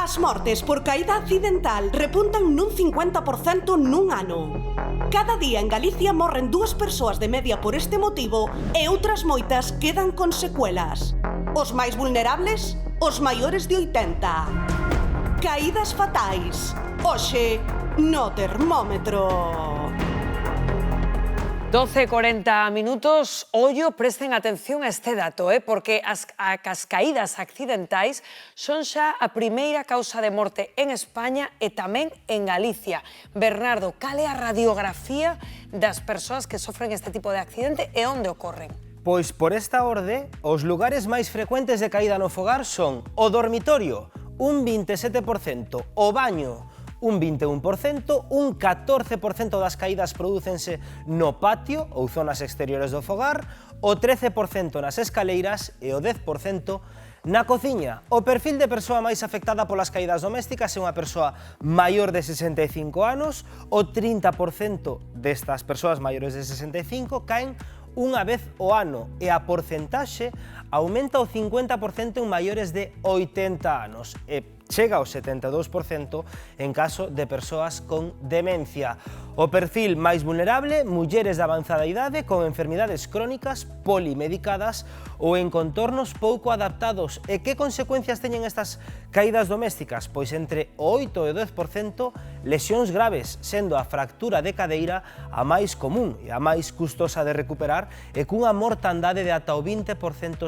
As mortes por caída accidental repuntan nun 50% nun ano. Cada día en Galicia morren 2 persoas de media por este motivo e outras moitas quedan con secuelas. Os máis vulnerables, os maiores de 80. Caídas fatais. Hoxe, no termómetro. 12:40 minutos. Ollo, presten atención a este dato, porque as caídas accidentais son xa a primeira causa de morte en España e tamén en Galicia. Bernardo, cal é a radiografía das persoas que sofren este tipo de accidente e onde ocorren? Pois por esta orde, os lugares máis frecuentes de caída no fogar son o dormitorio, un 27%, o baño, un 21%, un 14% das caídas prodúcense no patio ou zonas exteriores do fogar, o 13% nas escaleiras e o 10% na cociña. O perfil de persoa máis afectada polas caídas domésticas é unha persoa maior de 65 anos, o 30% destas persoas maiores de 65 caen unha vez ao ano e a porcentaxe aumenta o 50% en maiores de 80 anos e chega ao 72% en caso de persoas con demencia. O perfil máis vulnerable, mulleres de avanzada idade con enfermidades crónicas polimedicadas ou en contornos pouco adaptados. E que consecuencias teñen estas caídas domésticas? Pois entre o 8 e o 10% lesións graves, sendo a fractura de cadeira a máis común e a máis custosa de recuperar e cunha mortandade de ata o 20%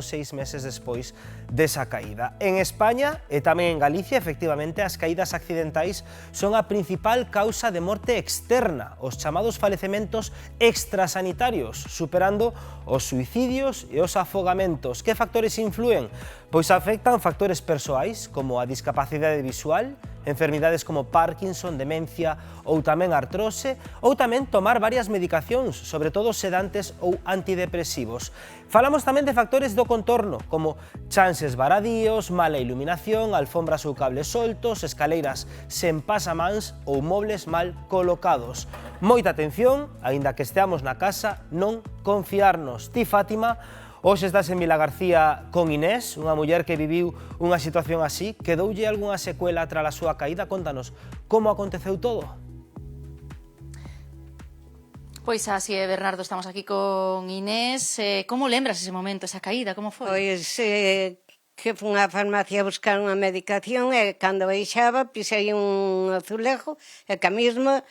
6 meses despois desa caída. En España e tamén en Galicia, efectivamente, as caídas accidentais son a principal causa de morte externa, os chamados falecementos extrasanitarios, superando os suicidios e os afogamentos. Que factores influen? Pois afectan factores persoais, como a discapacidade visual, enfermidades como Parkinson, demencia ou tamén artrose, ou tamén tomar varias medicacións, sobre todo sedantes ou antidepresivos. Falamos tamén de factores do contorno, como chances varadíos, mala iluminación, alfombras ou cables soltos, escaleiras sen pasamáns ou mobles mal colocados. Moita atención, aínda que esteamos na casa, non confiarnos. Ti, Fátima, hoxe estás en Vilagarcía con Inés, unha muller que viviu unha situación así. Quedoulle algunha secuela tras a súa caída? Contanos como aconteceu todo. Pois así é, Bernardo, estamos aquí con Inés. Como lembras ese momento, esa caída, como foi? Pois que fun á farmacia a buscar unha medicación e cando baixaba pisei un azulejo e que a mesma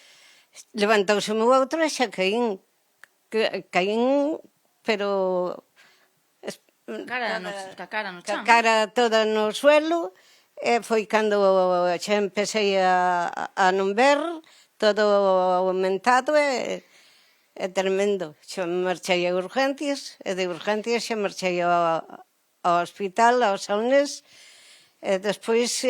levantouse o meu outro e xa caín, pero Cara no chan. a cara toda no suelo, e foi cando xa empecé a non ver, todo aumentado e tremendo. Xa marchei a urgencias, e de urgencias xa marchei ao hospital, ao Salnés, e despois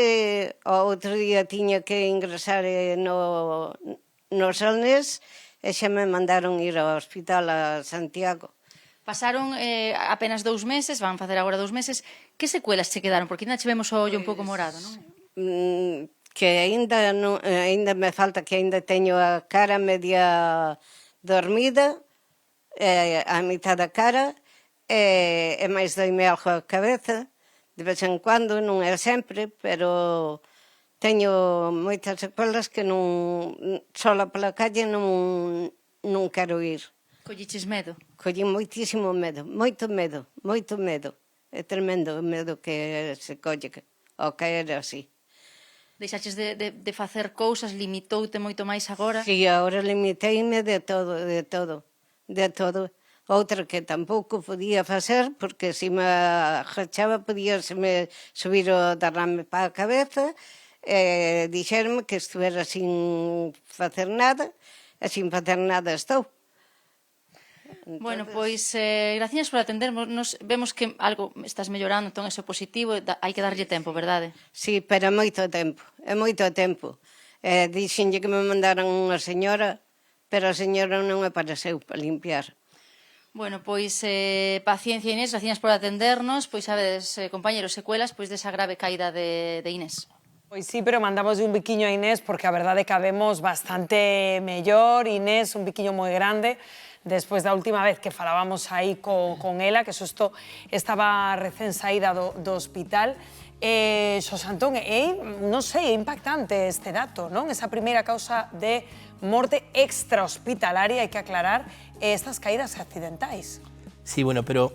ao outro día tiña que ingresar no Salnés e xa me mandaron ir ao hospital a Santiago. Pasaron apenas 2 meses, van facer agora 2 meses. Que secuelas che quedaron? Porque ainda che vemos o ollo un pouco morado, non? Que ainda me falta, que ainda teño a cara media dormida, a mitad da cara, e máis doime algo a cabeza, de vez en cuando, non é sempre, pero teño moitas secuelas que non, sola pola calle non quero ir. Colliches medo? Collín moitísimo medo, moito medo, moito medo. É tremendo o medo que se colle ao caer así. Deixaches de facer cousas, limitoute moito máis agora? Si, agora limiteime de todo, de todo, de todo. Outra que tampouco podía facer, porque se me agachaba podíaseme subir o derrame para a cabeza, e dixerme que estuvera sin facer nada, e sin facer nada estou. Entonces... Bueno, pois, gracias por atendernos. Vemos que algo estás mellorando, entón ese positivo, hai que darlle tempo, verdade? Sí, pero é moito tempo, é moito tempo. Dixenlle que me mandaran unha señora, pero a señora non me pareceu para limpiar. Bueno, pois, paciencia, Inés, gracias por atendernos. Pois, sabedes, compañeros, secuelas pois desa grave caída de Inés. Pois sí, pero mandamos un biquiño a Inés porque a verdade que a vemos bastante mellor. Inés, un biquiño moi grande. Despois da última vez que falábamos aí con ela, que xusto estaba recén saída do hospital, Xosé Antón, non sei, é impactante este dato, non? Esa primeira causa de morte extrahospitalaria, hai que aclarar, estas caídas accidentais. Sí, bueno, pero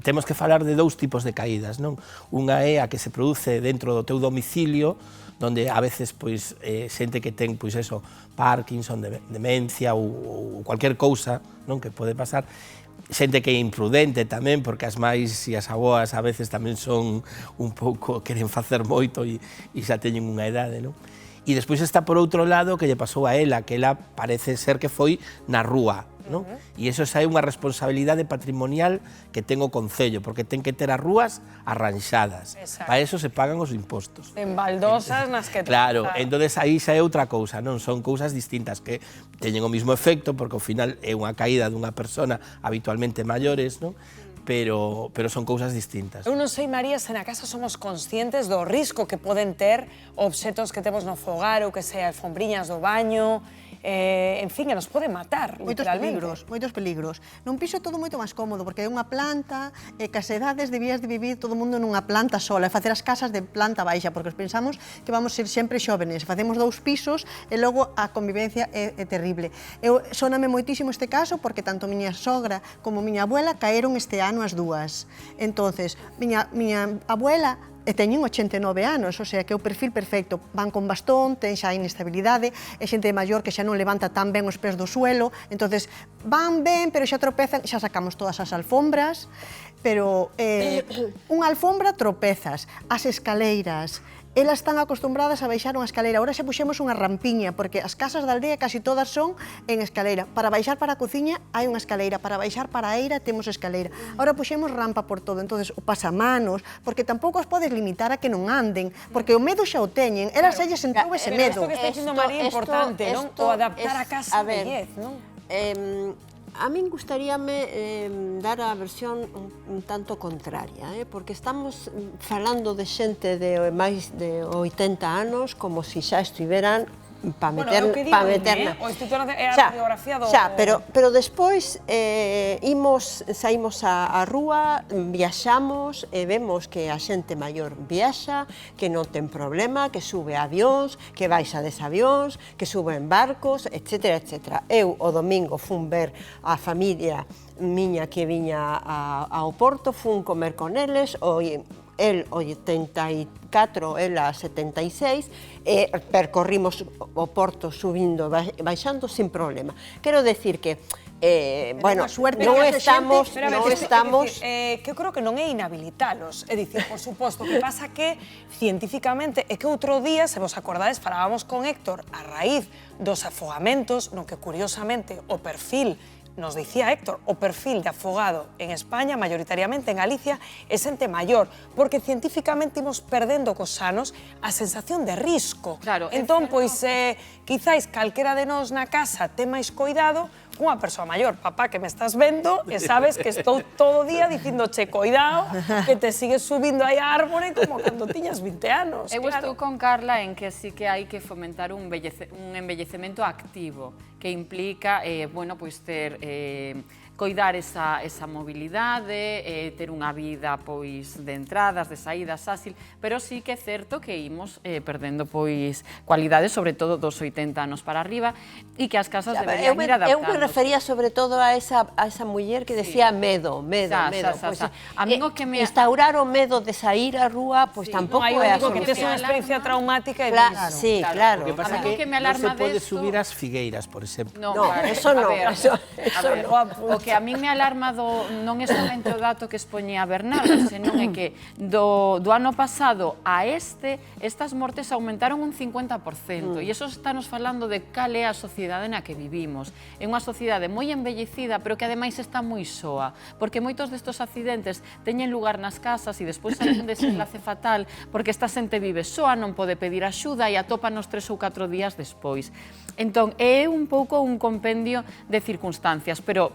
temos que falar de dous tipos de caídas, non? Unha é a que se produce dentro do teu domicilio, donde a veces, pois, xente que ten, pois, eso, Parkinson, demencia ou cualquier cousa, non, que pode pasar, xente que é imprudente tamén, porque as máis e as aboas a veces tamén son un pouco, queren facer moito e xa teñen unha idade, non? E despois está por outro lado que lle pasou a ela, que ela parece ser que foi na rúa, non? E iso xa é unha responsabilidade patrimonial que ten o Concello, porque ten que ter as rúas arranxadas. Para eso se pagan os impostos. En baldosas nas que... Claro, entonces aí xa é outra cousa, non? Son cousas distintas que teñen o mismo efecto, porque ao final é unha caída dunha persona habitualmente maiores, non? Pero son cousas distintas. Eu non sei, María, se na casa somos conscientes do risco que poden ter obxetos que temos no fogar ou que sea alfombriñas do baño, en fin, que nos pode matar, literalmente. Moitos peligros. Nun piso é todo moito máis cómodo, porque é unha planta, cas edades debías de vivir todo o mundo nunha planta sola, e facer as casas de planta baixa, porque pensamos que vamos ser sempre xóvenes, facemos 2 pisos e logo a convivencia é terrible. Sóname moitísimo este caso, porque tanto miña sogra como miña abuela caeron este ano as dúas. Entonces, miña abuela teñen 89 anos, o sea, que é o perfil perfecto. Van con bastón, ten xa inestabilidade, é xente maior que xa non levanta tan ben os pés do suelo, entonces van ben, pero xa tropezan, xa sacamos todas as alfombras, pero unha alfombra tropezas, as escaleiras, elas están acostumbradas a baixar unha escalera. Ahora xa puxemos unha rampiña, porque as casas da aldea casi todas son en escalera. Para baixar para a cociña hai unha escalera, para baixar para a eira temos escalera. Ahora puxemos rampa por todo, entonces o pasamanos, porque tampouco os podes limitar a que non anden, porque o medo xa o teñen, elas xa lle sentou ese medo. Isto que está dicindo María é importante, non? O adaptar a casa a vellez, non? A min gustaríame dar a versión un tanto contraria, porque estamos falando de xente de máis de 80 anos como se xa estiveran para meterna. O Instituto é a radiografía do... Xa, pero despois saímos á rúa, viaxamos e vemos que a xente maior viaxa, que non ten problema, que sube a avións, que baixa des avións, que sube en barcos, etc. etc. Eu o domingo fun ver a familia miña que viña ao Porto, fun comer con eles, el 84, ela 76, e percorrimos o Porto subindo, baixando sin problema. Quero decir que, bueno, non estamos... Que eu creo que non é inhabilitalos, é dicir, por suposto, que pasa que científicamente, é que outro día, se vos acordades, falábamos con Héctor a raíz dos afogamentos, no que curiosamente o perfil nos dicía Héctor, o perfil de afogado en España, maioritariamente en Galicia, é xente maior, porque científicamente imos perdendo cos anos a sensación de risco. Claro, entón, pois, quizáis calquera de nós na casa ten máis coidado unha persoa maior, papá, que me estás vendo e sabes que estou todo o día dicíndoche coidado, que te sigues subindo aí a árbore como cando tiñas 20 anos. Eu estou con Carla en que sí que hai que fomentar un envellecemento activo, que implica, bueno, pois ter coidar esa mobilidade, ter unha vida pois de entradas, de saídas áxil, pero sí que é certo que imos perdendo pois cualidades, sobre todo dos 80 anos para arriba, e que as casas deberían ir adaptándose. Eu me refería sobre todo a esa muller que decía medo. A mí o que me... Instaurar o medo de sair á rúa, pois tampouco é a solución. Que tes unha experiencia traumática e sí, claro. O que pasa é que non se pode subir ás figueiras, por exemplo. No, eso non. O que a min me alarma non é somente o dato que expoñía Bernardo, senón é que do ano pasado a estas mortes aumentaron un 50%, e iso está nos falando de cal é a sociedade na que vivimos. É unha sociedade moi envellecida, pero que ademais está moi soa, porque moitos destes accidentes teñen lugar nas casas e despois hai un desenlace fatal, porque esta xente vive soa, non pode pedir axuda e atópanos 3 ou 4 días despois. Entón, é un pouco un compendio de circunstancias, pero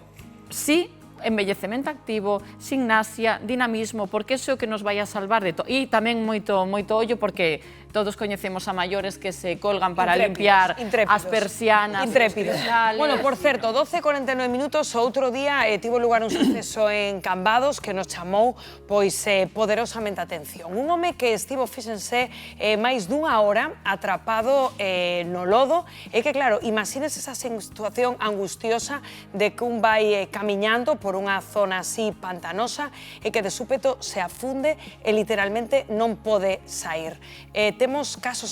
sí, envellecemento activo, gimnasia, dinamismo, porque iso é o que nos vai a salvar de todo. E tamén moito ollo, porque todos coñecemos a maiores que se colgan para Intrépidos, limpiar as persianas, intrépidos. os cristales. Bueno, por certo, 12:49 minutos, outro día tivo lugar un suceso en Cambados que nos chamou pois poderosamente a atención. Un home que estivo, fíxense, máis dunha hora atrapado no lodo, e que claro, imagínese esa situación angustiosa de que un vai camiñando por unha zona así pantanosa e que de súpeto se afunde e literalmente non pode sair. Temos casos